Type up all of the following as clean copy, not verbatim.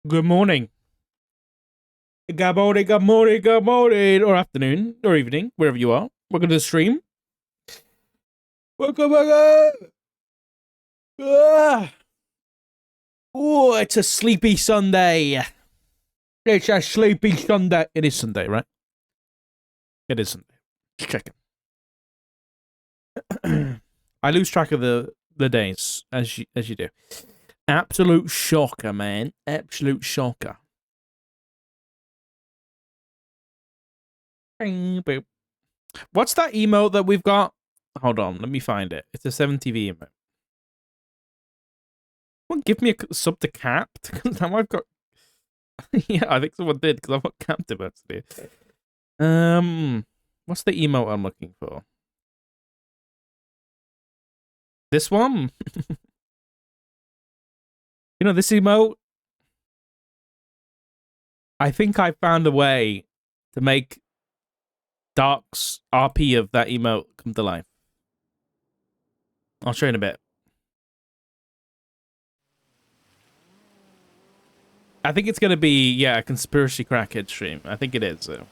Good morning. Good morning, good morning, good morning, or afternoon, or evening, wherever you are. Welcome to the stream. Welcome. Oh, it's a sleepy Sunday. It's a sleepy Sunday. It is Sunday, right? It is Sunday. Just checking. I lose track of the days, as you do. Absolute shocker, man. Absolute shocker. What's that emote that we've got? Hold on, let me find it. It's a 7TV emote. Someone give me a sub to capped? Because now I've got... yeah, I think someone did, because I've got captive actually. What's the emote I'm looking for? This one? You know, this emote? I think I found a way to make Dark's RP of that emote come to life. I'll show you in a bit. I think it's going to be, yeah, a conspiracy crackhead stream. I think it is, though.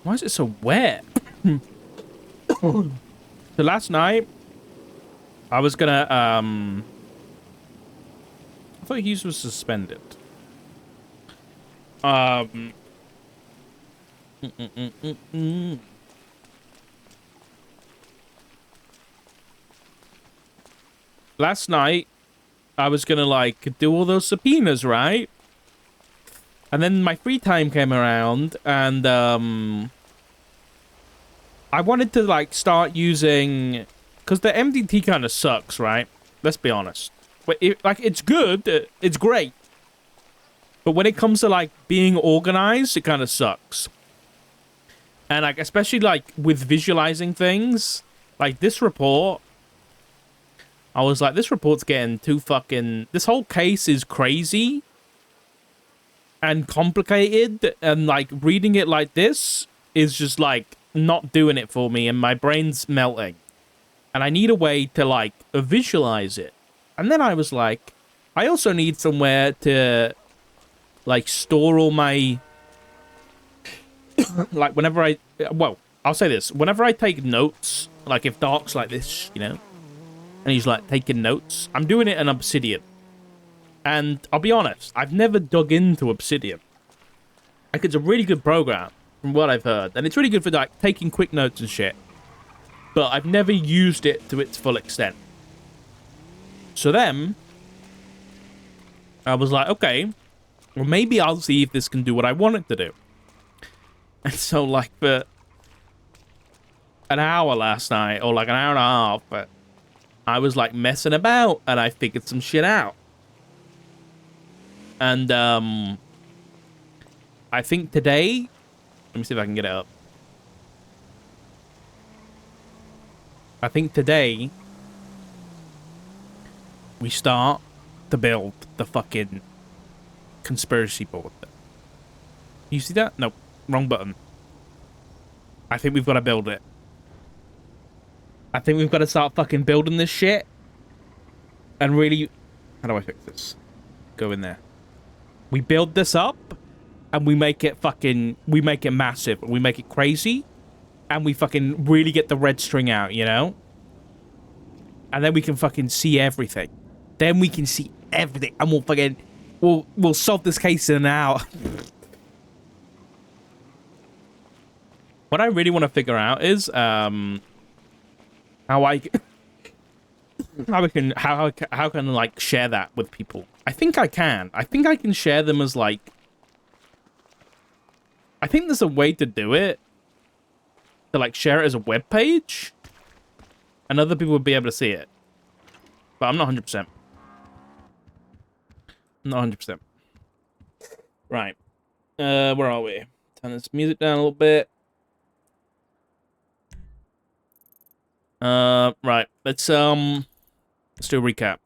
Why is it so wet? So last night, I was gonna, I thought Hughes was suspended. Last night, I was gonna, like, do all those subpoenas, right? And then my free time came around, and, I wanted to, like, start using... Because the MDT kind of sucks, right? Let's be honest. But it's good. It's great. But when it comes to, like, being organized, it kind of sucks. And, like, especially, like, with visualizing things, like, this report... I was like, this report's getting too fucking... This whole case is crazy and complicated, and, like, reading it like this is just, like, not doing it for me, and my brain's melting. And I need a way to, like, visualize it. And then I was like, I also need somewhere to, like, store all my... like, whenever I... Well, I'll say this. Whenever I take notes, like, if Dark's like this, you know, and he's, like, taking notes, I'm doing it in Obsidian. And I'll be honest, I've never dug into Obsidian. Like, it's a really good program, from what I've heard. And it's really good for, like, taking quick notes and shit. But I've never used it to its full extent. So then, I was like, okay, well, maybe I'll see if this can do what I want it to do. And so, like, for an hour last night, or like an hour and a half, but I was, like, messing about, and I figured some shit out. And, I think today... Let me see if I can get it up. I think today... we start to build the fucking conspiracy board. You see that? Nope. Wrong button. I think we've got to build it. I think we've got to start fucking building this shit. And really... How do I fix this? Go in there. We build this up. And we make it fucking... We make it massive. We make it crazy. And we fucking really get the red string out, you know? And then we can fucking see everything. Then we can see everything. And we'll fucking... We'll solve this case in an hour. What I really want to figure out is... how I... how can I, like, share that with people? I think I can. I think I can share them as, like... I think there's a way to do it. To, like, share it as a web page. And other people would be able to see it. But I'm not 100%. Not 100%. Right. Where are we? Turn this music down a little bit. Right. Let's do a recap.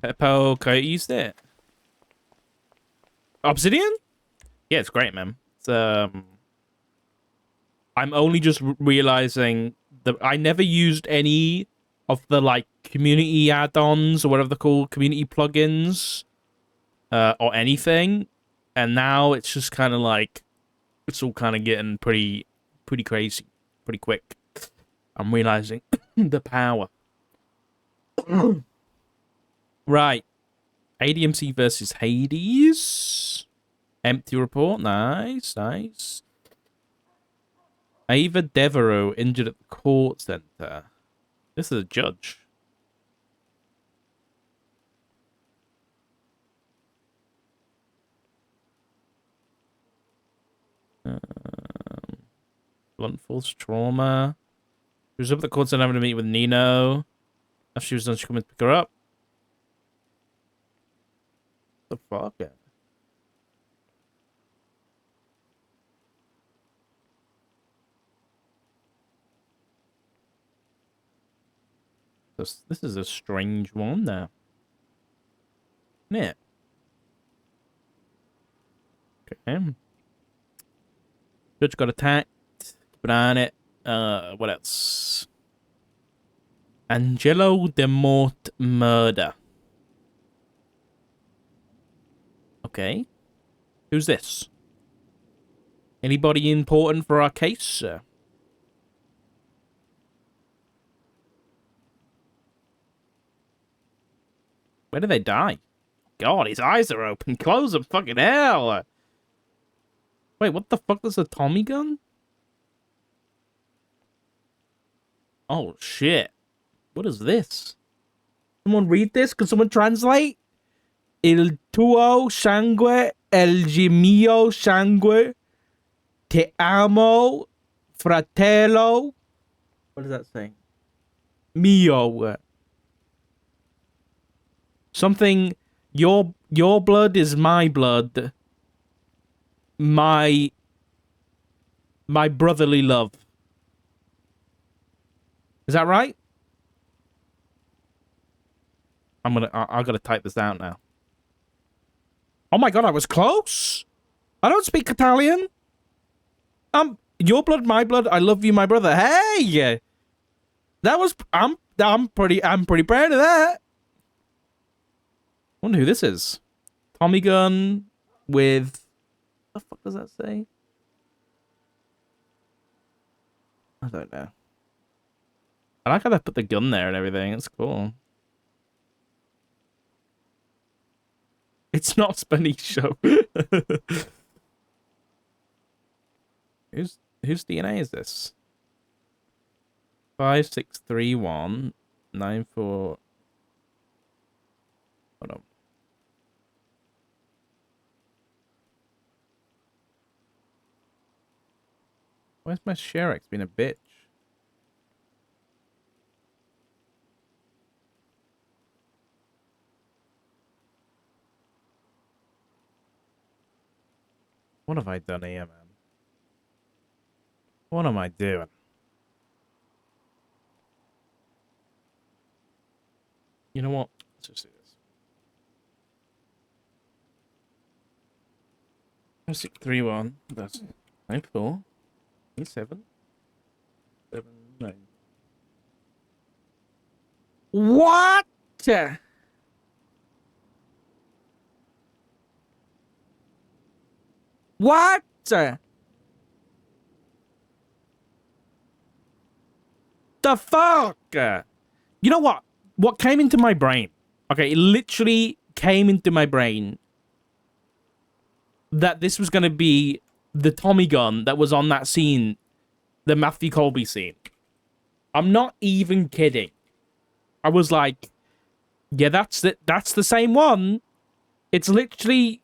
Peppo, can I use that? Obsidian? Yeah, it's great, man. It's I'm only just realizing that I never used any of the like community add-ons or whatever they're called, community plugins, or anything. And now it's just kind of like it's all kind of getting pretty crazy, pretty quick. I'm realizing the power. Right. ADMC versus Hades. Empty report. Nice, nice. Ava Devereaux injured at the court center. This is a judge. Blunt force trauma. She was up at the court center having to meet with Nino. After she was done, she come and pick her up. What the fuck? This is a strange one now. Isn't it? Okay. Judge got attacked. Keep an eye on it. What else? Angelo de Mort murder. Okay. Who's this? Anybody important for our case? Where did they die? God, his eyes are open. Close them, fucking hell. Wait, what the fuck? There's a Tommy gun? Oh, shit. What is this? Someone read this? Can someone translate? Il tuo sangue, el mio sangue, te amo, fratello. What does that say? Mio. Something, your blood is my blood. My brotherly love. Is that right? I gotta type this out now. Oh my god, I was close. I don't speak Italian. Your blood, my blood. I love you, my brother. Hey, that was. I'm pretty proud of that. I wonder who this is. Tommy gun with. What the fuck does that say? I don't know. I like how they put the gun there and everything. It's cool. It's not Spanish. Whose DNA is this? 563194. Hold on. Where's my Sherex being a bitch? What have I done here, man? What am I doing? You know what? Let's just do this. 5631. That's 94. 7. 7, 9. What? What? The fuck? You know what? What came into my brain? Okay, it literally came into my brain that this was going to be the Tommy gun that was on that scene, the Matthew Colby scene. I'm not even kidding. I was like, yeah, that's the same one. It's literally,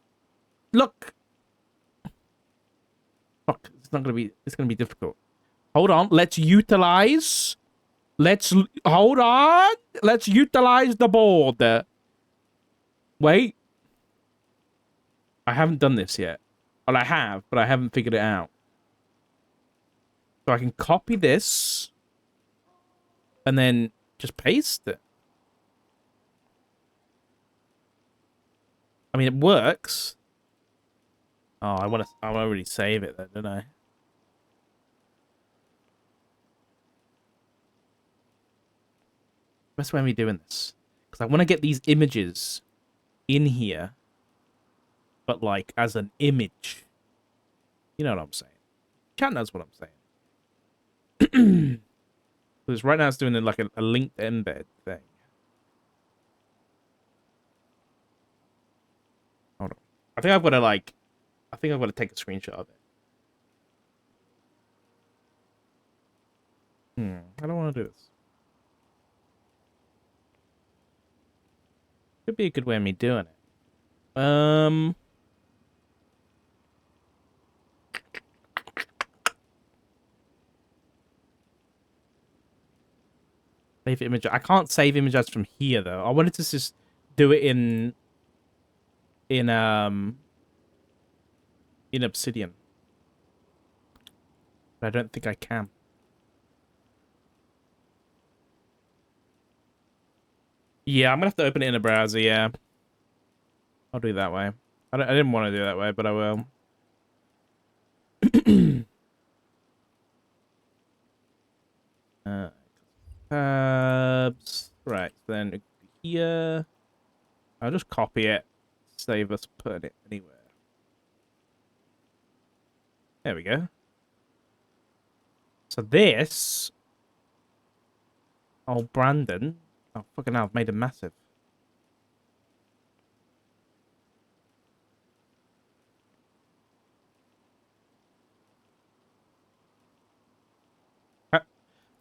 look. Fuck, it's gonna be difficult. Hold on, let's utilize the board. Wait. I haven't done this yet. Well, I have, but I haven't figured it out. So I can copy this and then just paste it. I mean, it works. Oh, I want to already save it then, don't I? best way of me doing this? Because I want to get these images in here, but like as an image. You know what I'm saying? Chat knows what I'm saying. Because right now it's doing like a linked embed thing. Hold on. I think I've got to like. I think I've got to take a screenshot of it. I don't want to do this. Could be a good way of me doing it. Save image. I can't save images from here though. I wanted to just do it in Obsidian, but I don't think I can. Yeah, I'm gonna have to open it in a browser. Yeah, I'll do it that way. I didn't want to do it that way, but I will. Tabs. Right, then here. I'll just copy it. Save us putting it anywhere. There we go. So this. Oh, Brandon. Oh, fucking hell, I've made him massive.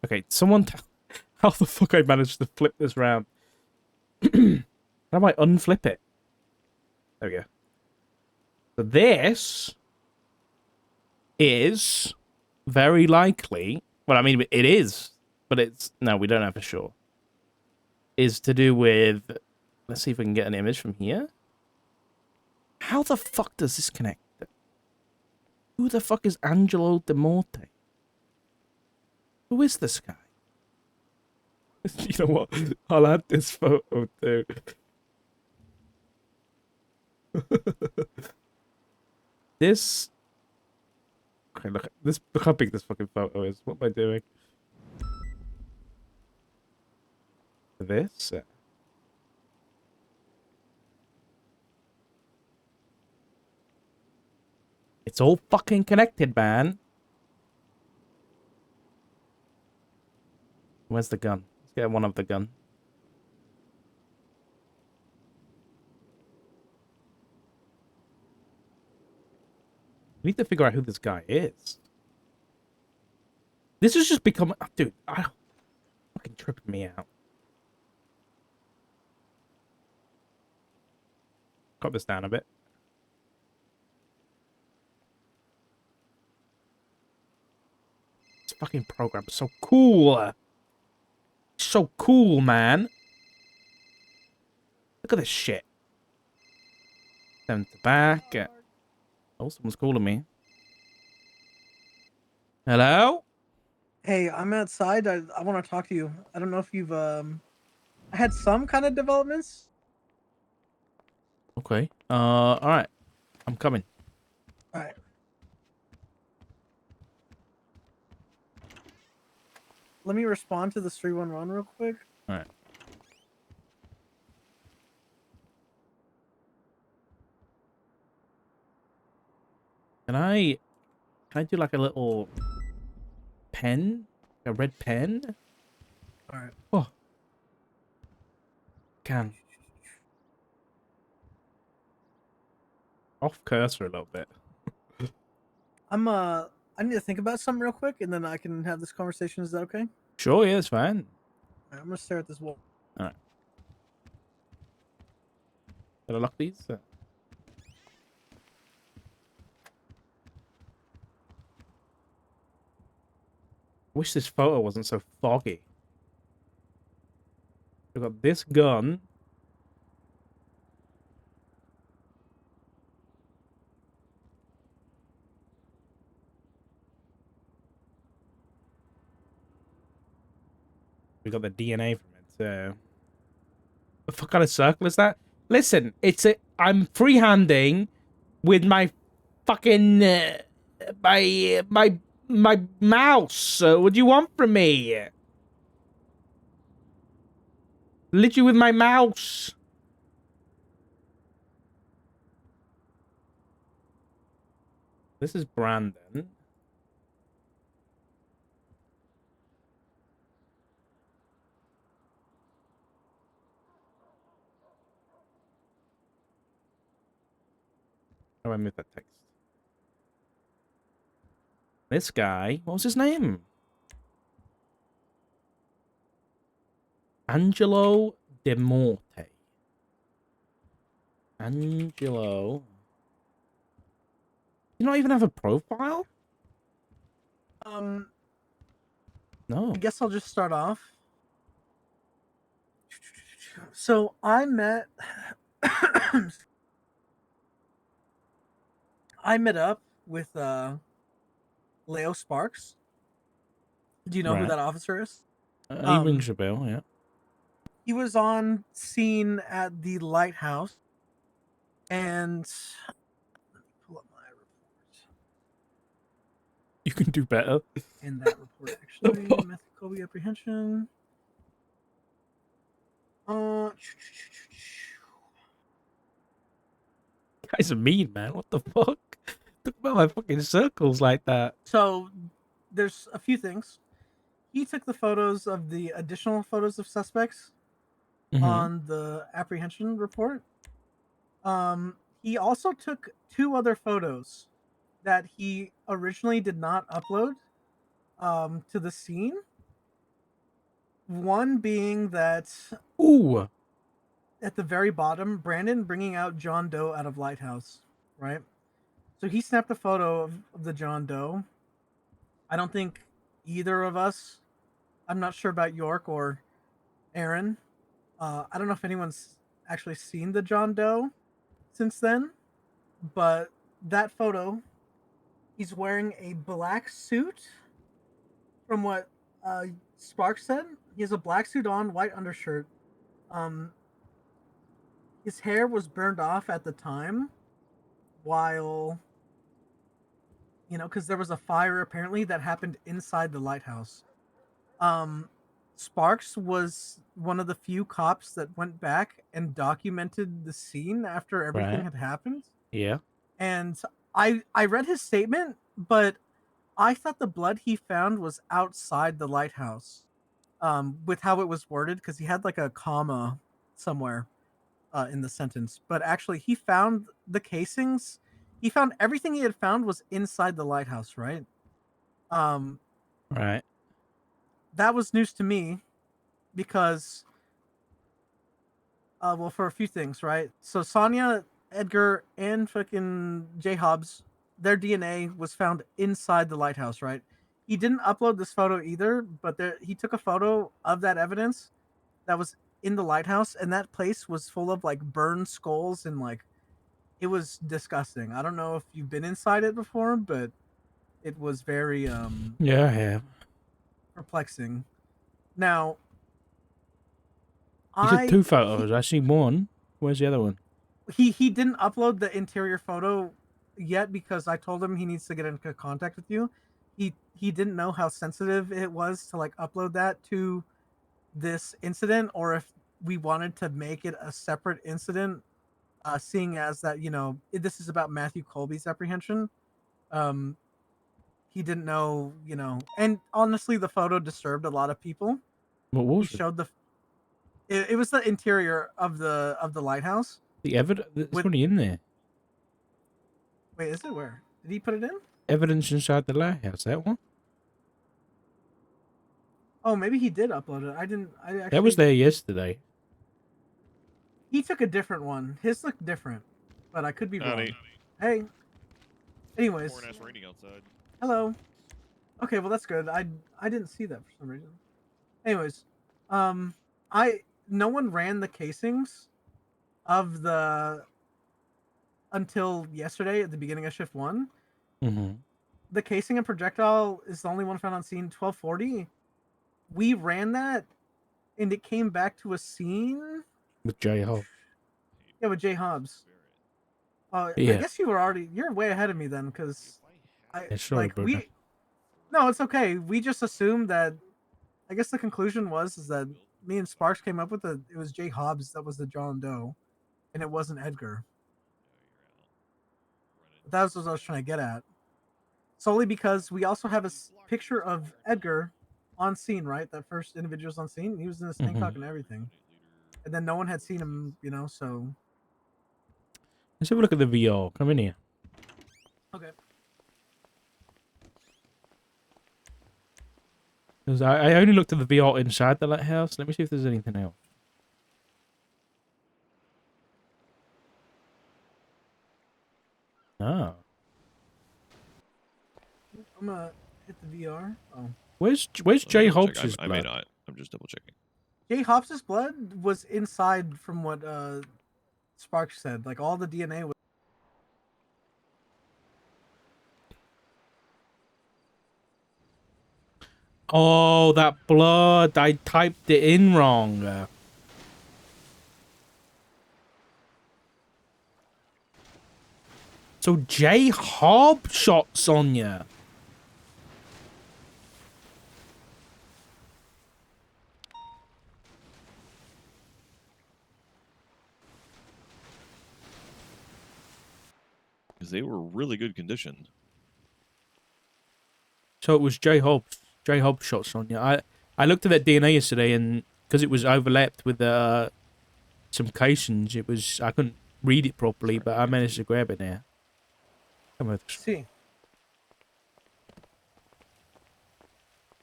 Okay, someone tell how the fuck I managed to flip this round. How do I unflip it? There we go. So this is very likely, well, I mean, it is, but it's, no, we don't know for sure, is to do with, let's see if we can get an image from here. How the fuck does this connect? Who the fuck is Angelo De Morte? Who is this guy? You know what? I'll add this photo too. This. Okay, look how big this fucking photo is. What am I doing? This. It's all fucking connected, man. Where's the gun? Let's get one of the gun. We need to figure out who this guy is. This has just become... Dude, fucking tripping me out. Cut this down a bit. This fucking program is so cool. So cool, man. Look at this shit. Send the back. Oh, someone's calling me. Hello? Hey, I'm outside. I want to talk to you. I don't know if you've had some kind of developments. Okay. All right. I'm coming. All right. Let me respond to this 311 real quick. All right. Can I do like a little pen? A red pen? All right. Oh. Can. Off cursor a little bit. I need to think about something real quick, and then I can have this conversation. Is that okay? Sure, yeah, that's fine. All right, I'm gonna stare at this wall. All right. Did I lock these? Wish this photo wasn't so foggy. We've got this gun. We got the DNA from it. So, what kind of circle is that? Listen, I'm freehanding with my fucking my mouse. What do you want from me? Literally with my mouse. This is Brandon. How do I move that text? This guy, what was his name? Angelo De Morte. Angelo. You not even have a profile? No. I guess I'll just start off. So I met I met up with Leo Sparks. Do you know who Right. that officer is? He rings a bell, yeah. He was on scene at the lighthouse, and let me pull up my report. You can do better. In that report, actually, Matthew Colby apprehension. Guys are mean, man. What the fuck? Talk about my fucking circles like that. So there's a few things. He took the photos of the additional photos of suspects on the apprehension report. He also took 2 other photos that he originally did not upload to the scene. One being that Ooh. at the very bottom, Brandon bringing out John Doe out of lighthouse, right? So he snapped a photo of the John Doe. I don't think either of us, I'm not sure about York or Aaron. I don't know if anyone's actually seen the John Doe since then, but that photo, he's wearing a black suit. From what Sparks said, he has a black suit on, white undershirt. Um, his hair was burned off at the time, while because there was a fire apparently that happened inside the lighthouse. Sparks was one of the few cops that went back and documented the scene after everything had happened. Yeah. And I read his statement, but I thought the blood he found was outside the lighthouse. With how it was worded, because he had like a comma somewhere in the sentence. But actually, he found the casings. He found everything he had found was inside the lighthouse, right? Right. That was news to me because, well, for a few things, right? So Sonia, Edgar, and fucking J Hobbs, their DNA was found inside the lighthouse, right? He didn't upload this photo either, but he took a photo of that evidence that was in the lighthouse, and that place was full of like burned skulls and like it was disgusting. I don't know if you've been inside it before, but it was very Yeah, I have. perplexing. Now, You said 2 photos. I see one. Where's the other one? He didn't upload the interior photo yet because I told him he needs to get into contact with you. He didn't know how sensitive it was to like upload that to this incident, or if we wanted to make it a separate incident, seeing as that this is about Matthew Colby's apprehension. He didn't know, and honestly, the photo disturbed a lot of people. What was He showed it was the interior of the lighthouse. the evidence? It's already in there. Wait, is it where? Did he put it in? Evidence inside the lighthouse. That one? Oh, maybe he did upload it. I didn't. I actually. That was there yesterday. He took a different one. His looked different, but I could be wrong. Howdy. Hey. Anyways. Pouring-ass raining outside. Hello. Okay, well that's good. I didn't see that for some reason. Anyways, no one ran the casings of the until yesterday at the beginning of shift 1. The casing and projectile is the only one found on scene 1240. We ran that, and it came back to a scene with J Hobbs. Yeah, with J Hobbs. Yeah. I guess you're way ahead of me then, because sorry, no, it's okay. We just assumed that. I guess the conclusion is that me and Sparks came up with, it was Jay Hobbs that was the John Doe, and it wasn't Edgar. But that was what I was trying to get at. Solely because we also have a picture of Edgar on scene, right? That first individual's on scene. He was in his tank top and everything, and then no one had seen him, you know. So let's have a look at the VR. Come in here. okay. Because I only looked at the VR inside the lighthouse. Let me see if there's anything else. Ah. I'm gonna hit the VR. Oh, Where's Jay Hobbs' I may not. I'm just double checking. Jay Hobbs' blood was inside, from what Sparks said. Like all the DNA was. Oh, that blood. I typed it in wrong. So Jay Hobbs shot Sonya. Because they were really good condition. So it was Jay Hobbs. Jay Hobbs shot Sonya. I looked at that DNA yesterday, and because it was overlapped with some casings, it was I couldn't read it properly, but I managed to grab it now. Come with us. See.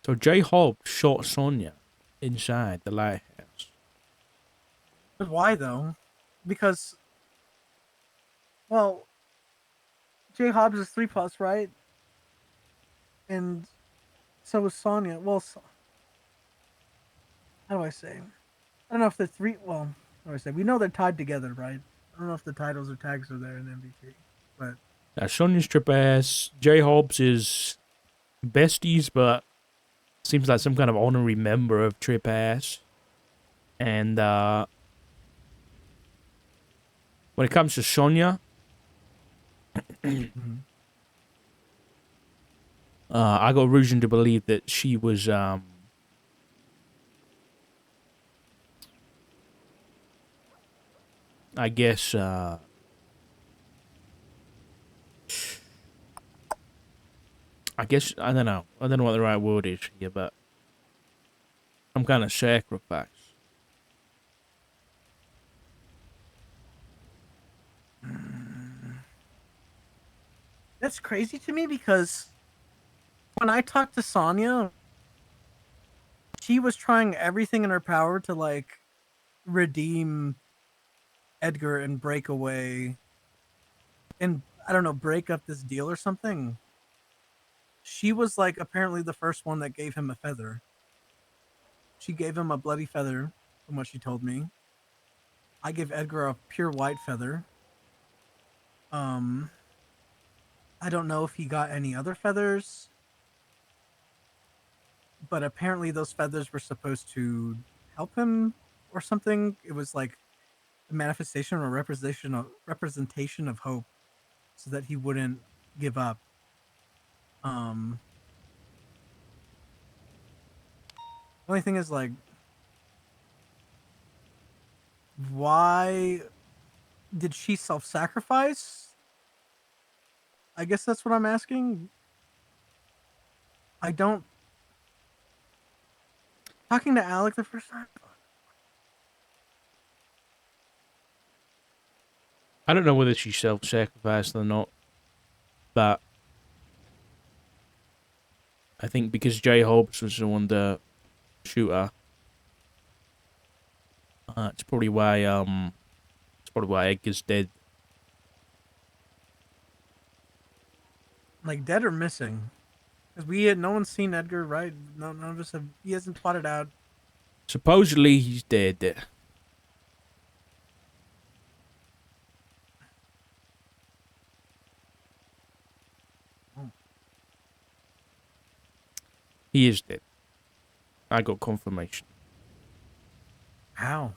So Jay Hobbs shot Sonya inside the lighthouse. But why though? Because, well, Jay Hobbs is 3+, right? And so was Sonya. Well, how do I say? I don't know if the three. Well, how do I say? We know they're tied together, right? I don't know if the titles or tags are there in MVP, but Sonya's trip ass. Jay Hobbs is besties, but seems like some kind of honorary member of Trip Ass. And when it comes to Sonya, I got reason to believe that she was I guess I don't know. I don't know what the right word is here, but some kind of sacrifice. that's crazy to me because when I talked to Sonya, she was trying everything in her power to like redeem Edgar and break away and I don't know, break up this deal or something. She was like apparently the first one that gave him a feather. She gave him a bloody feather, from what she told me. I give Edgar a pure white feather. I don't know if he got any other feathers, but apparently those feathers were supposed to help him or something. It was like a manifestation or representation of hope, so that he wouldn't give up. The only thing is like, why did she self-sacrifice? I guess that's what I'm asking. I don't. Talking to Alec the first time. I don't know whether she self-sacrificed or not, but I think because Jay Hobbs was the one to shoot her, it's probably why Edgar's dead. Like dead or missing? Because we had no one's seen Edgar, right? No, none of us have. He hasn't plotted out. Supposedly he's dead. Oh. He is dead. I got confirmation. How?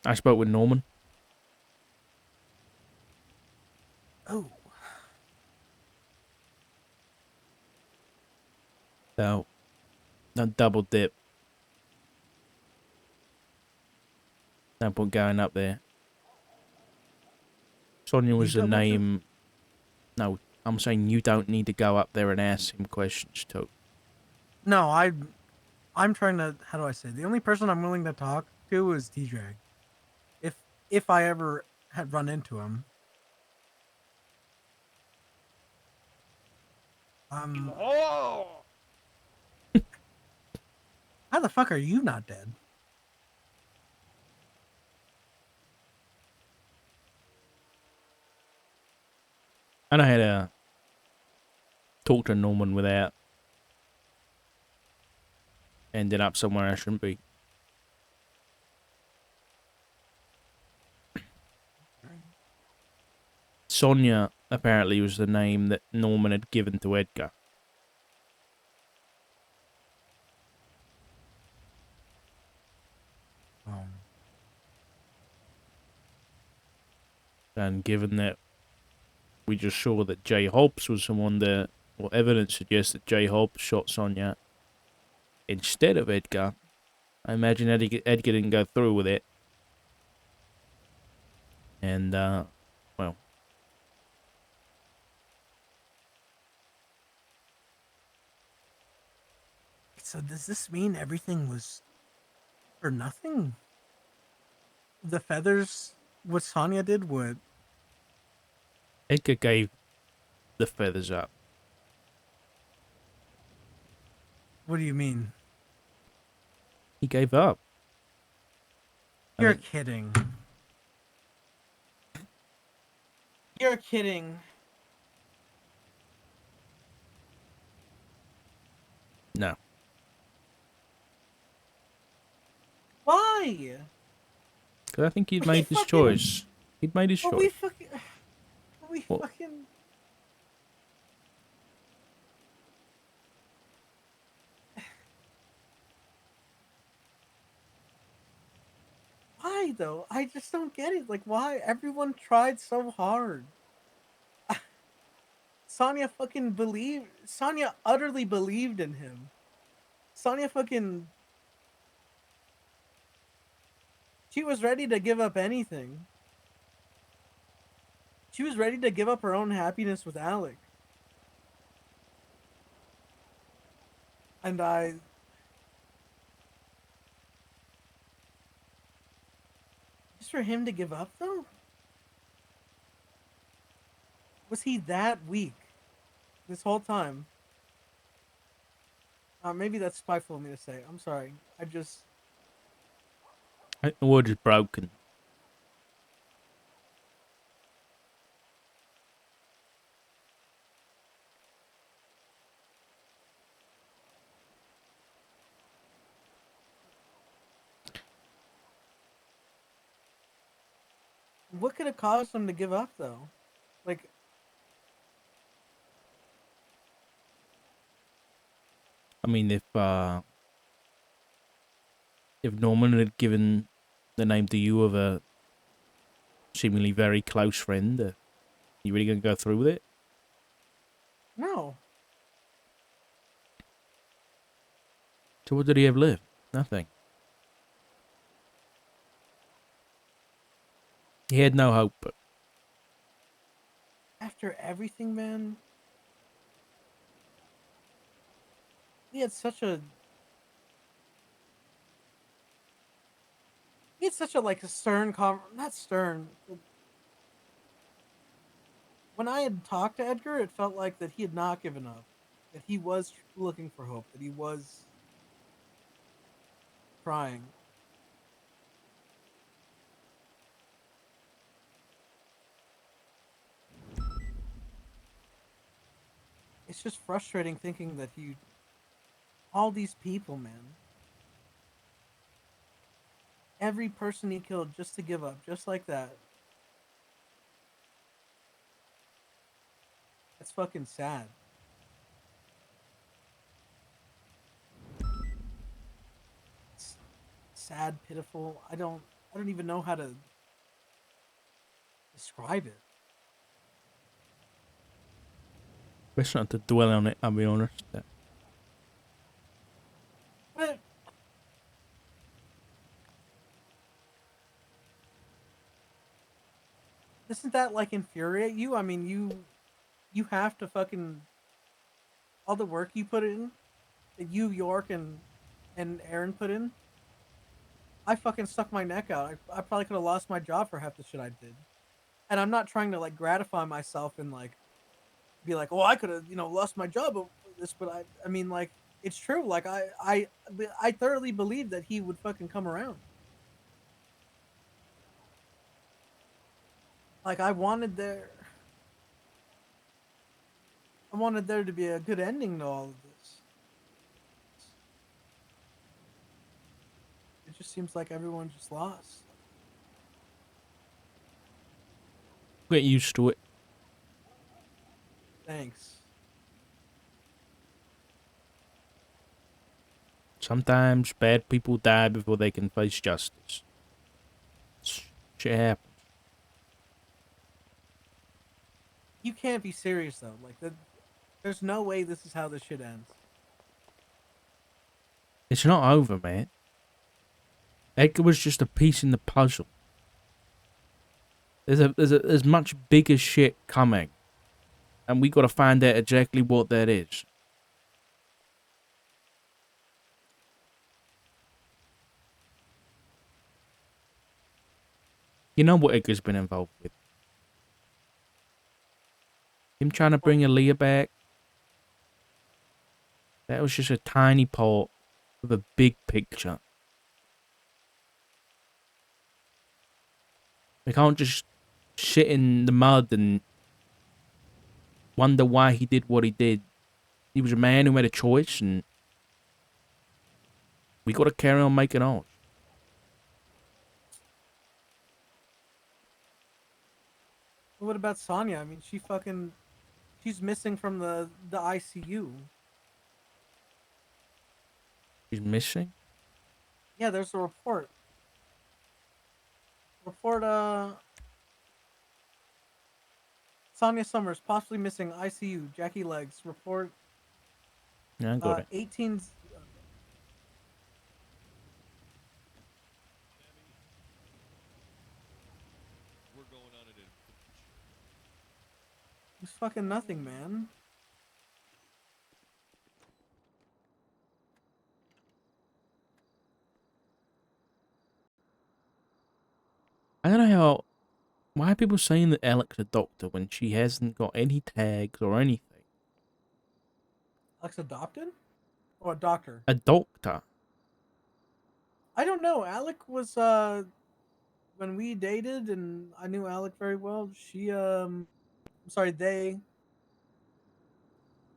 I spoke with Norman. Oh. So, no double dip. No point going up there. Sonia You was the double dip? name. No, I'm saying you don't need to go up there and ask him questions too. No, I'm trying to. How do I say? The only person I'm willing to talk to is T-Drag. If if I ever had run into him, Oh! how the fuck are you not dead? I know how to talk to Norman without ending up somewhere I shouldn't be. Sonia apparently was the name that Norman had given to Edgar. And given that we just saw that Jay Hobbs was someone that, or evidence suggests that Jay Hobbs shot Sonia instead of Edgar, I imagine Edgar didn't go through with it. And, well. So does this mean everything was for nothing? The feathers, what Sonya did, what? Edgar gave the feathers up. What do you mean? He gave up. You're kidding. You're kidding. No. Why? Because I think he'd We made his fucking- choice. He'd made his But choice. we fucking. We What? fucking. Why though? I just don't get it. Like, why? Everyone tried so hard. Sonya fucking believed. Sonya utterly believed in him. Sonya fucking. She was ready to give up anything. She was ready to give up her own happiness with Alec. And just for him to give up though? Was he that weak this whole time? Maybe that's spiteful of me to say. I'm sorry. I just. I think the word is broken. What could have caused him to give up though? Like, I mean, if Norman had given the name to you of a seemingly very close friend, you really gonna go through with it? no. So what did he have left? Nothing. He had no hope. After everything, man. He had such a. He had such a like a stern not stern. When I had talked to Edgar, it felt like that he had not given up. That he was looking for hope. That he was trying. It's just frustrating thinking that he. All these people, man. Every person he killed just to give up, just like that. That's fucking sad. It's sad, pitiful. I don't even know how to describe it. Best not to dwell on it, I'll be honest. Doesn't that like infuriate you? I mean, you have to fucking all the work you put in, that you, York, and Aaron put in. I fucking stuck my neck out. I probably could have lost my job for half the shit I did. And I'm not trying to like gratify myself and like be like, oh, I could have lost my job over this, but I mean like it's true. Like I thoroughly believed that he would fucking come around. Like I wanted there to be a good ending to all of this. It just seems like everyone just lost. Get used to it. Thanks. Sometimes bad people die before they can face justice. Shit happens. You can't be serious though. Like there's no way this is how this shit ends. It's not over, man. Edgar was just a piece in the puzzle. There's much bigger shit coming, and we got to find out exactly what that is. You know what Edgar's been involved with? Him trying to bring Aaliyah back. That was just a tiny part of a big picture. We can't just sit in the mud and wonder why he did what he did. He was a man who made a choice, and we got to carry on making ours. What about Sonya? I mean, she's missing from the ICU. He's missing? Yeah, there's a report. Sonya Summers possibly missing ICU. Jackie Legs report. Yeah, I got it. 18. We're going on it. It's fucking nothing, man. I don't know how. Why are people saying that Alec's a doctor when she hasn't got any tags or anything? Alex adopted? Or a doctor? A doctor? I don't know. Alec was when we dated and I knew Alec very well, I'm sorry, they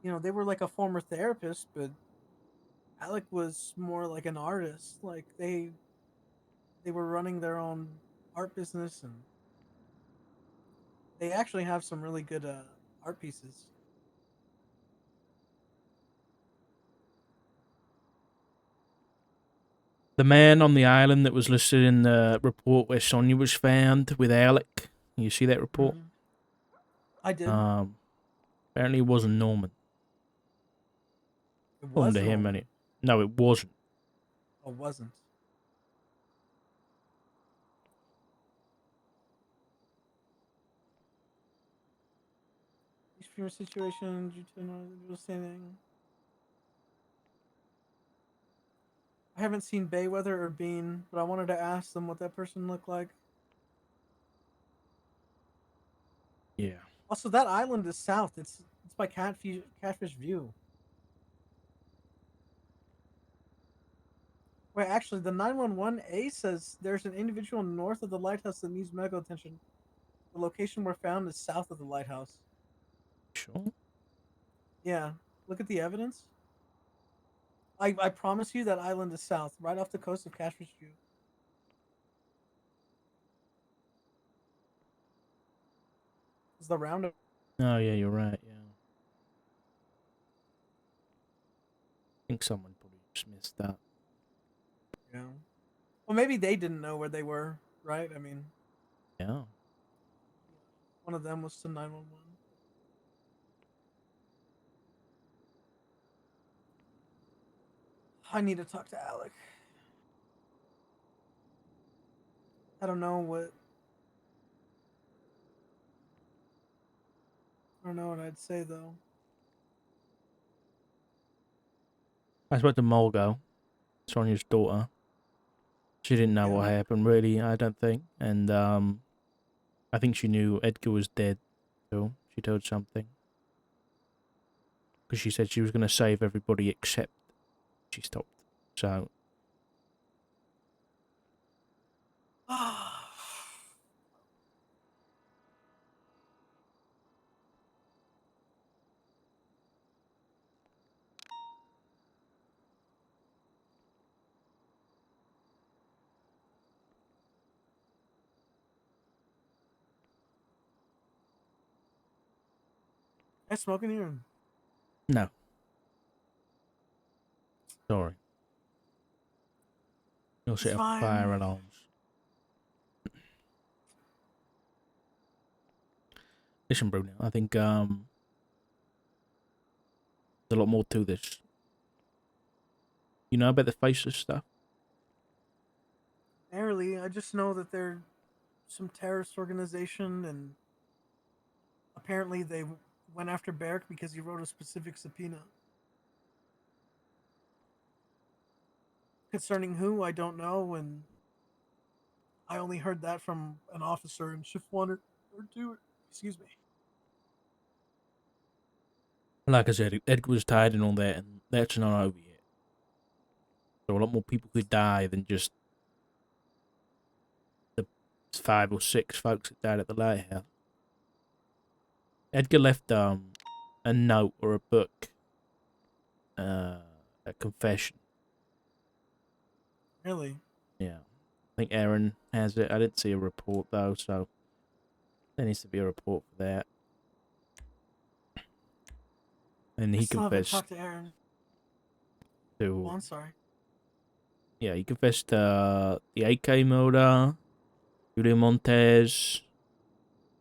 were like a former therapist, but Alec was more like an artist. Like they were running their own art business, and they actually have some really good art pieces. The man on the island that was listed in the report where Sonya was found with Alec. You see that report? Mhm. I did. Apparently it wasn't Norman. It According was to him, Norman. no, it wasn't. Oh, wasn't. Each fewer situation due to an understanding. I haven't seen Bayweather or Bean, but I wanted to ask them what that person looked like. Yeah. Also, that island is south. It's by Catfish View. Wait, actually, the 911A says there's an individual north of the lighthouse that needs medical attention. The location we're found is south of the lighthouse. Sure. Yeah, look at the evidence. I promise you that island is south, right off the coast of Catfish View. Is the roundabout? Oh, yeah, you're right, yeah. I think someone probably just missed that. Yeah. Well, maybe they didn't know where they were, right? I mean, Yeah. one of them was to 911. I need to talk to Alec. I don't know what. don't know what I'd say though. I spoke to Mulgo, Sonia's daughter. She didn't know what Yeah. happened, really, I don't think. And I think she knew Edgar was dead, so she told something. Because she said she was going to save everybody except she stopped. So, I smoking here. no. Sorry. You'll It's set off fine. fire alarms. Listen, Bruno, I think there's a lot more to this. You know about the faceless stuff? Barely. I just know that they're some terrorist organization, and apparently they went after Barrick because he wrote a specific subpoena. Concerning who, I don't know, and I only heard that from an officer in shift 1 or 2. Excuse me. Like I said, Edgar was tied and all that, and that's not over yet. So a lot more people could die than just the 5 or 6 folks that died at the lighthouse. Edgar left a note or a book, a confession. Really? Yeah, I think Aaron has it. I didn't see a report though, so there needs to be a report for that. And I he still haven't confessed talked to Aaron. to, Oh, I'm sorry. yeah, he confessed to the AK murder, Julia Montez,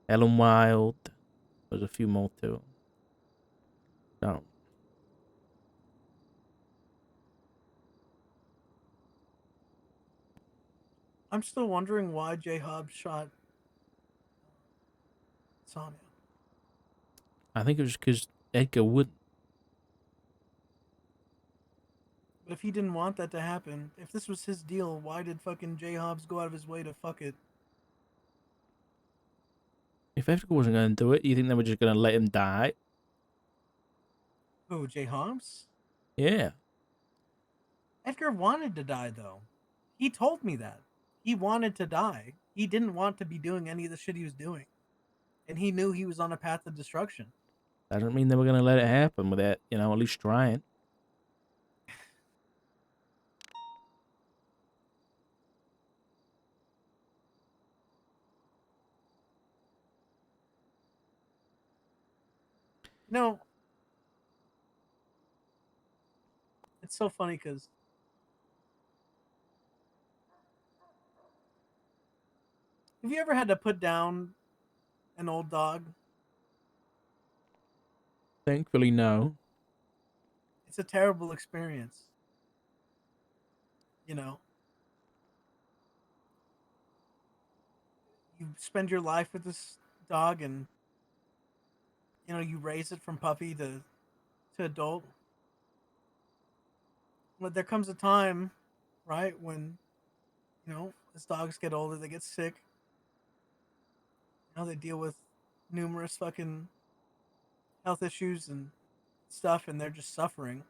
Ellen Wild. There's a few more too. No, I'm still wondering why J Hobbs shot Sonya. I think it was because Edgar wouldn't. But if he didn't want that to happen, if this was his deal, why did fucking J Hobbs go out of his way to fuck it? If Edgar wasn't going to do it, you think they were just going to let him die? Who, J Hobbs? Yeah. Edgar wanted to die, though. He told me that. He wanted to die. He didn't want to be doing any of the shit he was doing. And he knew he was on a path of destruction. Doesn't mean they were going to let it happen without, at least trying. No, it's so funny because have you ever had to put down an old dog? Thankfully, no. It's a terrible experience. You know, you spend your life with this dog, and you raise it from puppy to adult. But there comes a time, right, when as dogs get older, they get sick. They deal with numerous fucking health issues and stuff, and they're just suffering.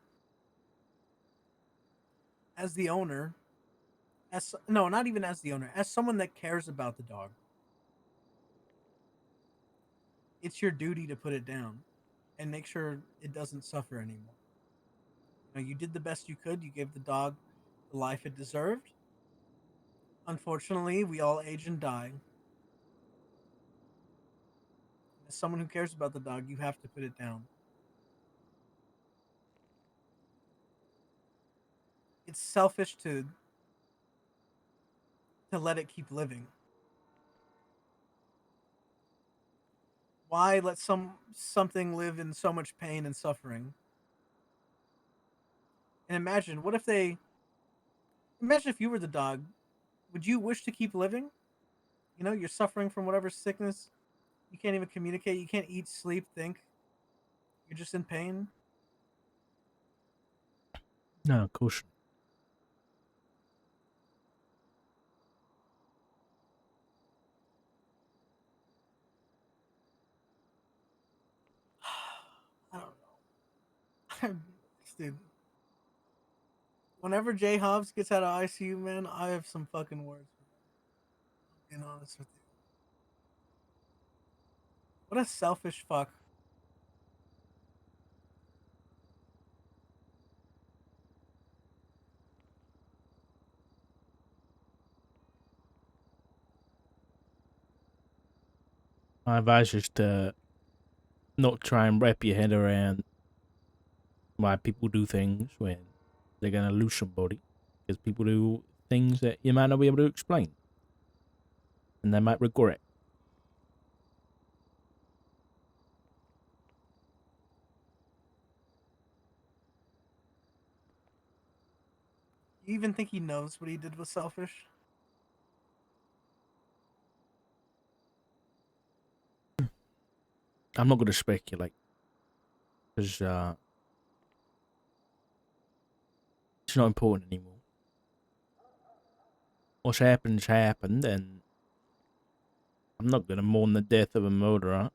As the owner, as no, not even as the owner, as someone that cares about the dog, it's your duty to put it down and make sure it doesn't suffer anymore. You did the best you could. You gave the dog the life it deserved. Unfortunately, we all age and die. As someone who cares about the dog, you have to put it down. It's selfish to let it keep living. Why let something live in so much pain and suffering? And imagine if you were the dog, would you wish to keep living? You're suffering from whatever sickness. You can't even communicate. You can't eat, sleep, think. You're just in pain. No, of course. I don't know. Dude. Whenever Jay Hobbs gets out of ICU, man, I have some fucking words. Being honest with you. What a selfish fuck. I advise you to not try and wrap your head around why people do things when they're gonna lose somebody. Because people do things that you might not be able to explain. And they might regret. You even think he knows what he did was selfish? I'm not gonna speculate. Because it's not important anymore. What's happened's happened, and I'm not gonna mourn the death of a murderer.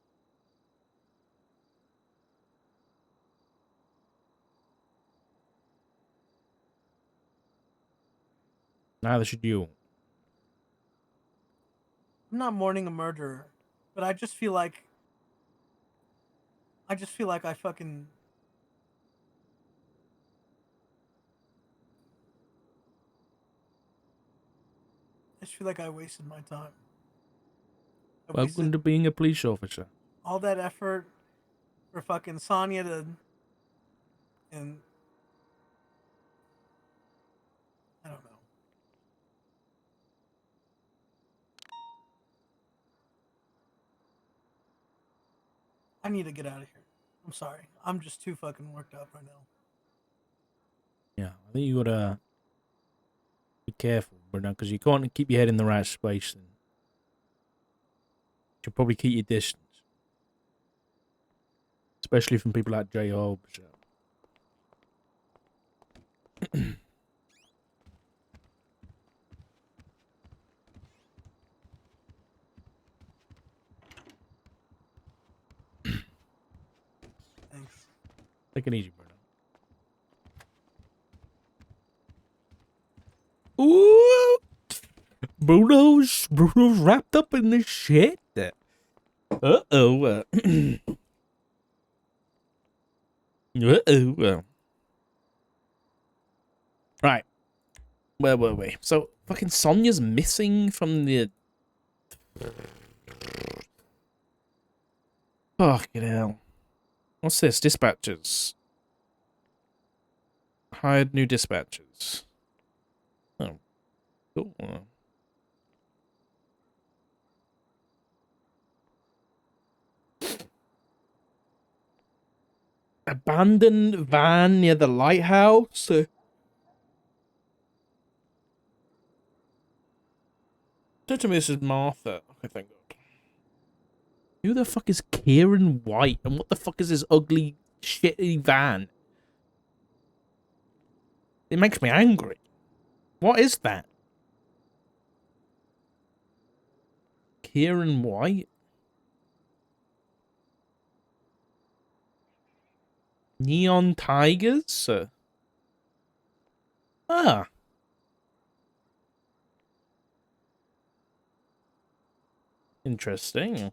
Neither should you. I'm not mourning a murderer, but I just feel like I fucking I just feel like I wasted my time. I Welcome wasted to being a police officer. all that effort for fucking Sonya to and I don't know. I need to get out of here. I'm sorry. I'm just too fucking worked up right now. Yeah, I think you gotta be careful, Bruno, because you can't keep your head in the right space. And you should probably keep your distance. Especially from people like J. Hobbs. Thanks. Take it easy, Bruno. Ooh! Bruno's wrapped up in this shit. Uh-oh. Uh-oh. Right. Where were we? So, fucking Sonya's missing from the... Fucking hell. What's this? Dispatchers. Hired new dispatchers. Oh. Cool. Abandoned van near the lighthouse. Don't tell me this is Martha. Okay, thank God. Who the fuck is Kieran White? And what the fuck is this ugly, shitty van? It makes me angry. What is that? Kieran White? Neon Tigers? Ah. Interesting.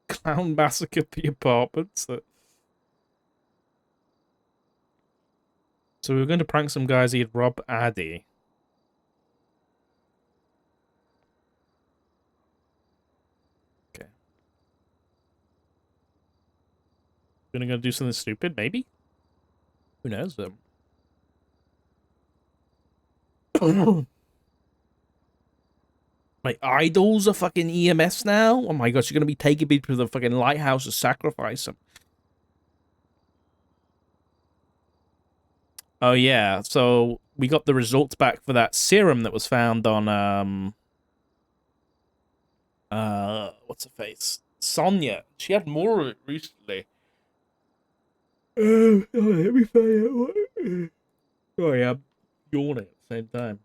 Clown massacre the apartments. So we were going to prank some guys. He'd rob Addy. Okay. Gonna go do something stupid, maybe? Who knows? My idols are fucking EMS now? Oh my gosh, you're gonna be taking people to the fucking lighthouse to sacrifice them. Oh yeah, so we got the results back for that serum that was found on what's her face? Sonya. She had more of it recently. Let me find out what. Sorry, I'm yawning at the same time.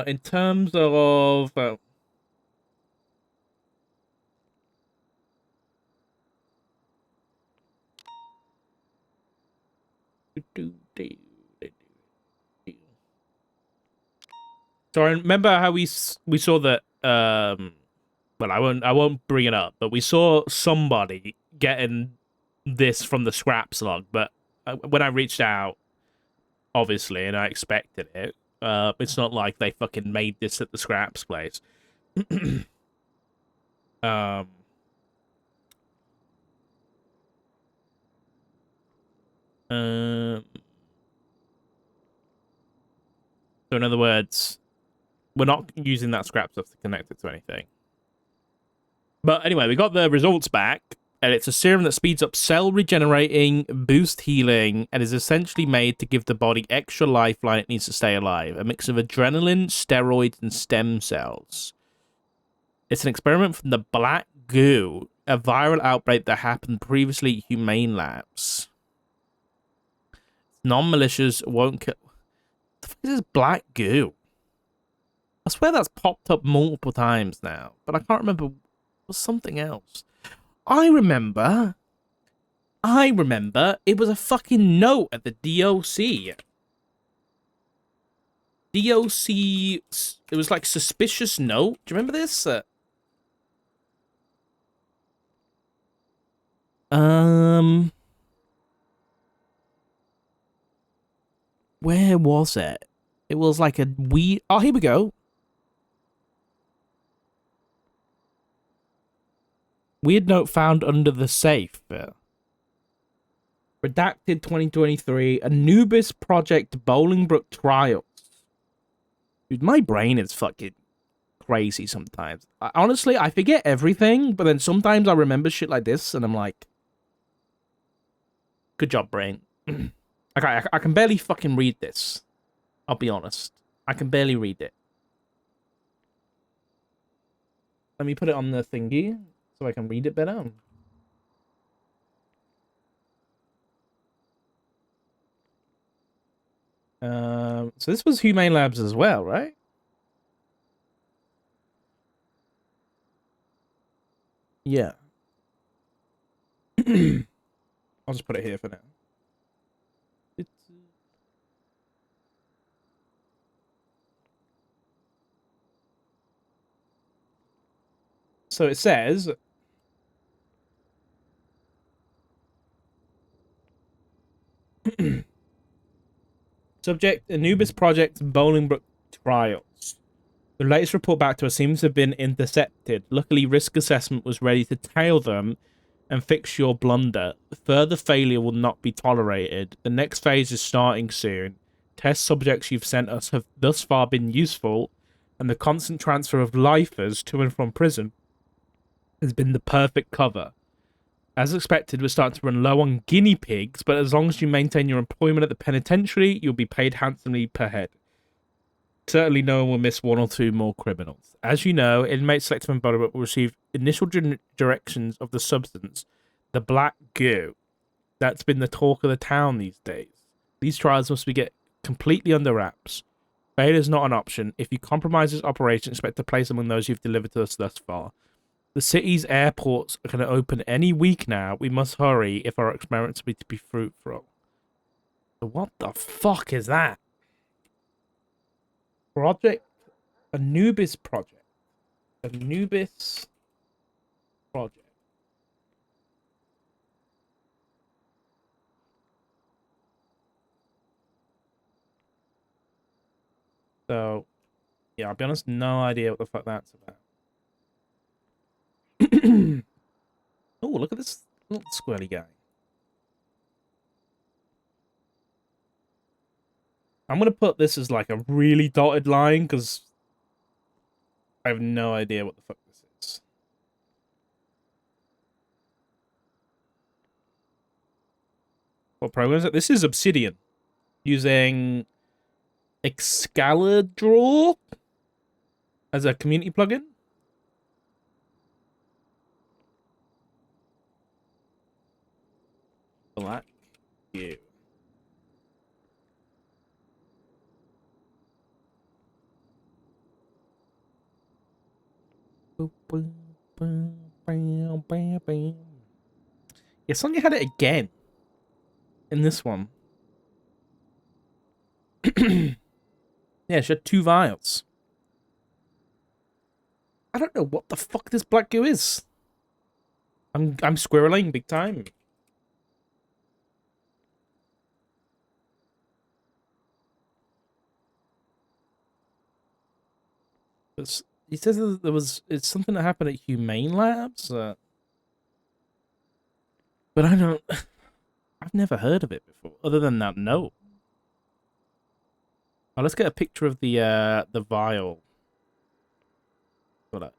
In terms of so I remember how we saw that well, I won't bring it up, but we saw somebody getting this from the scraps log, but when I reached out, obviously, and I expected it, it's not like they fucking made this at the scraps place. um so in other words, we're not using that scrap stuff to connect it to anything. But anyway, we got the results back, and it's a serum that speeds up cell regenerating, boost healing, and is essentially made to give the body extra lifeline it needs to stay alive. A mix of adrenaline, steroids, and stem cells. It's an experiment from the Black Goo, a viral outbreak that happened previously at Humane Labs. Non-malicious won't kill. What the fuck is this Black Goo? I swear that's popped up multiple times now, but I can't remember. It was something else. I remember it was a fucking note at the DOC. DOC, it was like suspicious note. Do you remember this? Where was it? It was like a weird. Oh, here we go. Weird note found under the safe. Redacted 2023. Anubis Project Bolingbrook Trials. Dude, my brain is fucking crazy sometimes. Honestly, I forget everything, but then sometimes I remember shit like this, and I'm like, good job, brain. I can barely fucking read this. I'll be honest. I can barely read it. Let me put it on the thingy so I can read it better. So this was Humane Labs as well, right? Yeah. I'll just put it here for now. So it says, subject Anubis Project Bolingbrook Trials. The latest report back to us seems to have been intercepted. Luckily, risk assessment was ready to tail them and fix your blunder. Further failure will not be tolerated. The next phase is starting soon. Test subjects you've sent us have thus far been useful, and the constant transfer of lifers to and from prison has been the perfect cover. As expected, we're starting to run low on guinea pigs, but as long as you maintain your employment at the penitentiary, you'll be paid handsomely per head. Certainly no one will miss one or two more criminals. As you know, inmates selected from Bolingbrook will receive initial directions of the substance, the black goo. That's been the talk of the town these days. These trials must be get completely under wraps. Failure is not an option. If you compromise this operation, expect to place among those you've delivered to us thus far. The city's airports are going to open any week now. We must hurry if our experiments are to be fruitful. So what the fuck is that? Project Anubis Project. Anubis Project. So, yeah, I'll be honest, no idea what the fuck that's about. Oh, look at this little squirrely guy. I'm going to put this as like a really dotted line because I have no idea what the fuck this is. What program is it? This is Obsidian. Using Excalibur as a community plugin. Black you. Yeah, Sonya had it again in this one. Yeah, she had 2 vials. I don't know what the fuck this black goo is. I'm squirreling big time. He says that it's something that happened at Humane Labs, but I don't. I've never heard of it before, other than that note. Oh, let's get a picture of the vial. Hold up.